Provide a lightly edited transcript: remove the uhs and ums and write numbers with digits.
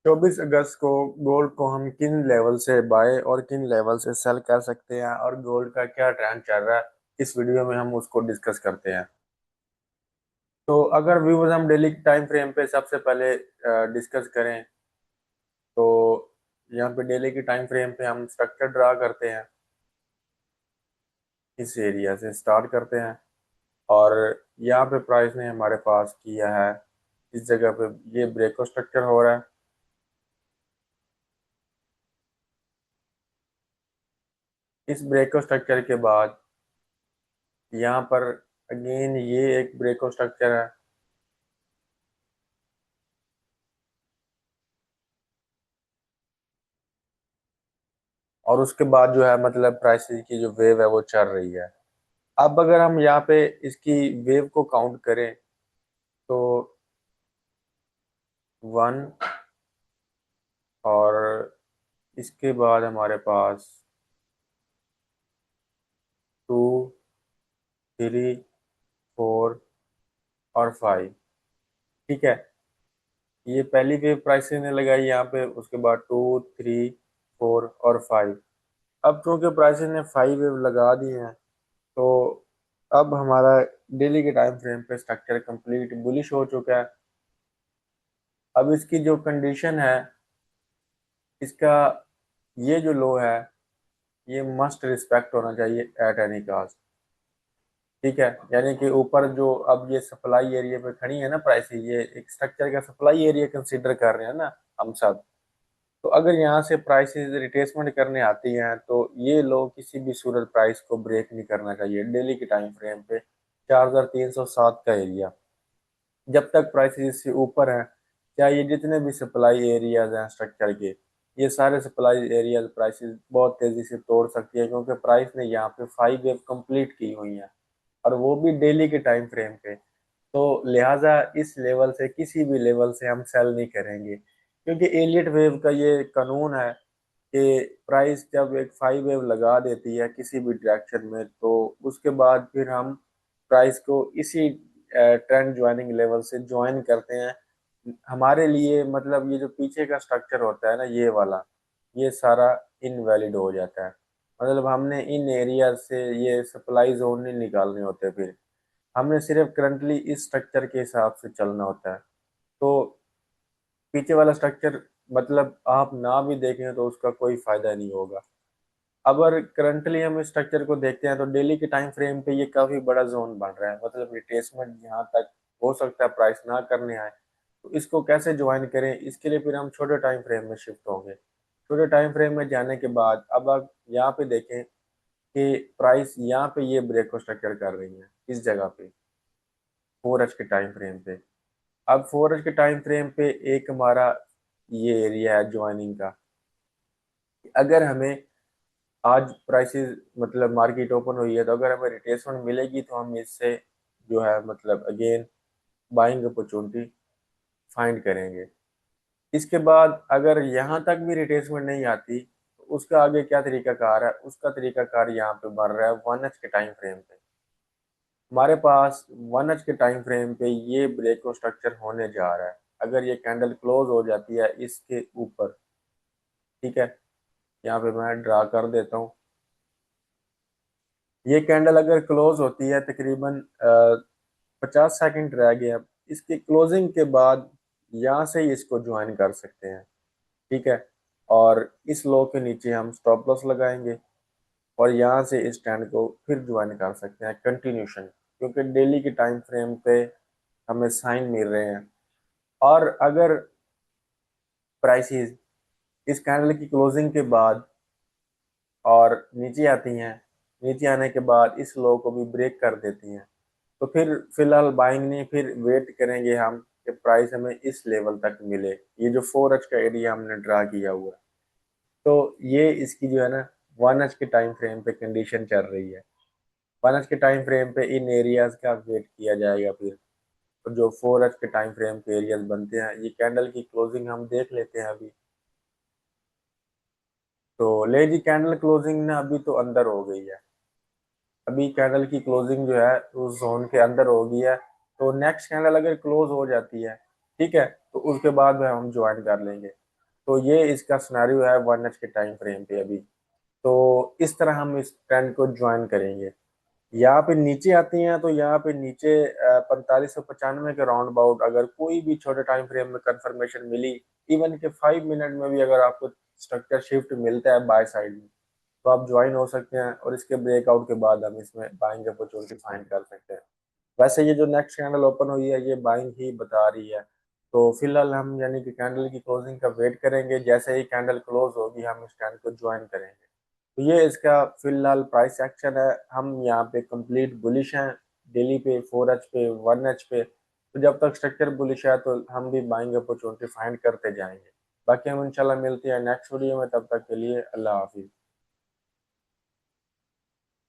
24 अगस्त को गोल्ड को हम किन लेवल से बाय और किन लेवल से सेल कर सकते हैं और गोल्ड का क्या ट्रेंड चल रहा है, इस वीडियो में हम उसको डिस्कस करते हैं। तो अगर व्यूअर्स हम डेली टाइम फ्रेम पे सबसे पहले डिस्कस करें, तो यहाँ पे डेली की टाइम फ्रेम पे हम स्ट्रक्चर ड्रा करते हैं। इस एरिया से स्टार्ट करते हैं और यहाँ पे प्राइस ने हमारे पास किया है, इस जगह पे ये ब्रेकआउट स्ट्रक्चर हो रहा है। इस ब्रेकआउट स्ट्रक्चर के बाद यहाँ पर अगेन ये एक ब्रेकआउट स्ट्रक्चर है। और उसके बाद जो है मतलब प्राइसेस की जो वेव है वो चल रही है। अब अगर हम यहाँ पे इसकी वेव को काउंट करें, तो 1, और इसके बाद हमारे पास 2, 3, 4 और 5। ठीक है, ये पहली वेव प्राइसेस ने लगाई यहाँ पे, उसके बाद 2, 3, 4 और 5। अब चूंकि प्राइसेस ने 5 वेव लगा दी हैं, तो अब हमारा डेली के टाइम फ्रेम पे स्ट्रक्चर कंप्लीट बुलिश हो चुका है। अब इसकी जो कंडीशन है, इसका ये जो लो है, ये मस्ट रिस्पेक्ट होना चाहिए एट एनी कास्ट। ठीक है, यानी कि ऊपर जो अब ये सप्लाई एरिया पे खड़ी है ना प्राइस, ये एक स्ट्रक्चर का सप्लाई एरिया कंसीडर कर रहे हैं ना हम सब। तो अगर यहाँ से प्राइसेस रिट्रेसमेंट करने आती हैं, तो ये लो किसी भी सूरत प्राइस को ब्रेक नहीं करना चाहिए डेली के टाइम फ्रेम पे। 4307 का एरिया जब तक प्राइसेस इससे ऊपर हैं, चाहे ये जितने भी सप्लाई एरियाज हैं स्ट्रक्चर के, ये सारे सप्लाई एरियाज प्राइसेस बहुत तेजी से तोड़ सकती है, क्योंकि प्राइस ने यहाँ पे 5 वेव कंप्लीट की हुई है, और वो भी डेली के टाइम फ्रेम पे। तो लिहाजा इस लेवल से किसी भी लेवल से हम सेल नहीं करेंगे, क्योंकि एलियट वेव का ये कानून है कि प्राइस जब एक 5 वेव लगा देती है किसी भी डायरेक्शन में, तो उसके बाद फिर हम प्राइस को इसी ट्रेंड ज्वाइनिंग लेवल से ज्वाइन करते हैं। हमारे लिए मतलब ये जो पीछे का स्ट्रक्चर होता है ना, ये वाला, ये सारा इनवैलिड हो जाता है। मतलब हमने इन एरिया से ये सप्लाई जोन नहीं निकालने होते, फिर हमने सिर्फ करंटली इस स्ट्रक्चर के हिसाब से चलना होता है। तो पीछे वाला स्ट्रक्चर मतलब आप ना भी देखें तो उसका कोई फायदा नहीं होगा। अगर करंटली हम इस स्ट्रक्चर को देखते हैं, तो डेली के टाइम फ्रेम पे ये काफी बड़ा जोन बन रहा है, मतलब रिट्रेसमेंट यहाँ तक हो सकता है प्राइस ना करने आए। तो इसको कैसे ज्वाइन करें, इसके लिए फिर हम छोटे टाइम फ्रेम में शिफ्ट होंगे। छोटे टाइम फ्रेम में जाने के बाद अब आप यहाँ पे देखें कि प्राइस यहाँ पे ये ब्रेक को स्ट्रक्चर कर रही है इस जगह पे 4 एच के टाइम फ्रेम पे। अब 4 एच के टाइम फ्रेम पे एक हमारा ये एरिया है ज्वाइनिंग का। अगर हमें आज प्राइसेस मतलब मार्केट ओपन हुई है, तो अगर हमें रिट्रेसमेंट मिलेगी तो हम इससे जो है मतलब अगेन बाइंग अपॉर्चुनिटी फाइंड करेंगे। इसके बाद अगर यहाँ तक भी रिट्रेसमेंट नहीं आती, तो उसका आगे क्या तरीकाकार है, उसका तरीकाकार यहाँ पे बन रहा है 1 एच के टाइम फ्रेम पे। हमारे पास 1 एच के टाइम फ्रेम पे ये ब्रेक स्ट्रक्चर होने जा रहा है। अगर ये कैंडल क्लोज हो जाती है इसके ऊपर, ठीक है, यहाँ पे मैं ड्रा कर देता हूँ। ये कैंडल अगर क्लोज होती है तकरीबन 50 सेकंड रह गए, अब इसकी क्लोजिंग के बाद यहाँ से ही इसको ज्वाइन कर सकते हैं। ठीक है, और इस लो के नीचे हम स्टॉप लॉस लगाएंगे, और यहाँ से इस ट्रेंड को फिर ज्वाइन कर सकते हैं कंटिन्यूशन, क्योंकि डेली के टाइम फ्रेम पे हमें साइन मिल रहे हैं। और अगर प्राइसेस इस कैंडल की क्लोजिंग के बाद और नीचे आती हैं, नीचे आने के बाद इस लो को भी ब्रेक कर देती हैं, तो फिर फिलहाल बाइंग नहीं, फिर वेट करेंगे हम कि प्राइस हमें इस लेवल तक मिले, ये जो 4 एच का एरिया हमने ड्रा किया हुआ है। तो ये इसकी जो है ना 1 एच के टाइम फ्रेम पे कंडीशन चल रही है। 1 एच के टाइम फ्रेम पे इन एरियाज का वेट किया जाएगा फिर। तो जो 4 एच के टाइम फ्रेम के एरियाज बनते हैं, ये कैंडल की क्लोजिंग हम देख लेते हैं अभी। तो ले जी, कैंडल क्लोजिंग ना अभी तो अंदर हो गई है। अभी कैंडल की क्लोजिंग जो है उस जोन के अंदर हो गई है। तो नेक्स्ट कैंडल अगर क्लोज हो जाती है, ठीक है, तो उसके बाद में हम ज्वाइन कर लेंगे। तो ये इसका सिनेरियो है 1H के टाइम फ्रेम पे अभी। तो इस तरह हम इस ट्रेंड को ज्वाइन करेंगे। यहाँ पे नीचे आते हैं तो यहाँ पे नीचे 4595 के राउंड अबाउट अगर कोई भी छोटे टाइम फ्रेम में कंफर्मेशन मिली, इवन के 5 मिनट में भी अगर आपको स्ट्रक्चर शिफ्ट मिलता है बाय साइड में, तो आप ज्वाइन हो सकते हैं और इसके ब्रेकआउट के बाद हम इसमें बाइंग अपॉर्चुनिटी फाइंड कर सकते हैं। वैसे ये जो नेक्स्ट कैंडल ओपन हुई है ये बाइंग ही बता रही है। तो फिलहाल हम यानी कि कैंडल की क्लोजिंग का वेट करेंगे, जैसे ही कैंडल क्लोज होगी हम इस कैंडल को ज्वाइन करेंगे। तो ये इसका फिलहाल प्राइस एक्शन है। हम यहाँ पे कंप्लीट बुलिश हैं, डेली पे 4H पे 1H पे। तो जब तक स्ट्रक्चर बुलिश है तो हम भी बाइंग अपॉर्चुनिटी फाइंड करते जाएंगे। बाकी हम इंशाल्लाह मिलते हैं नेक्स्ट वीडियो में, तब तक के लिए अल्लाह हाफिज।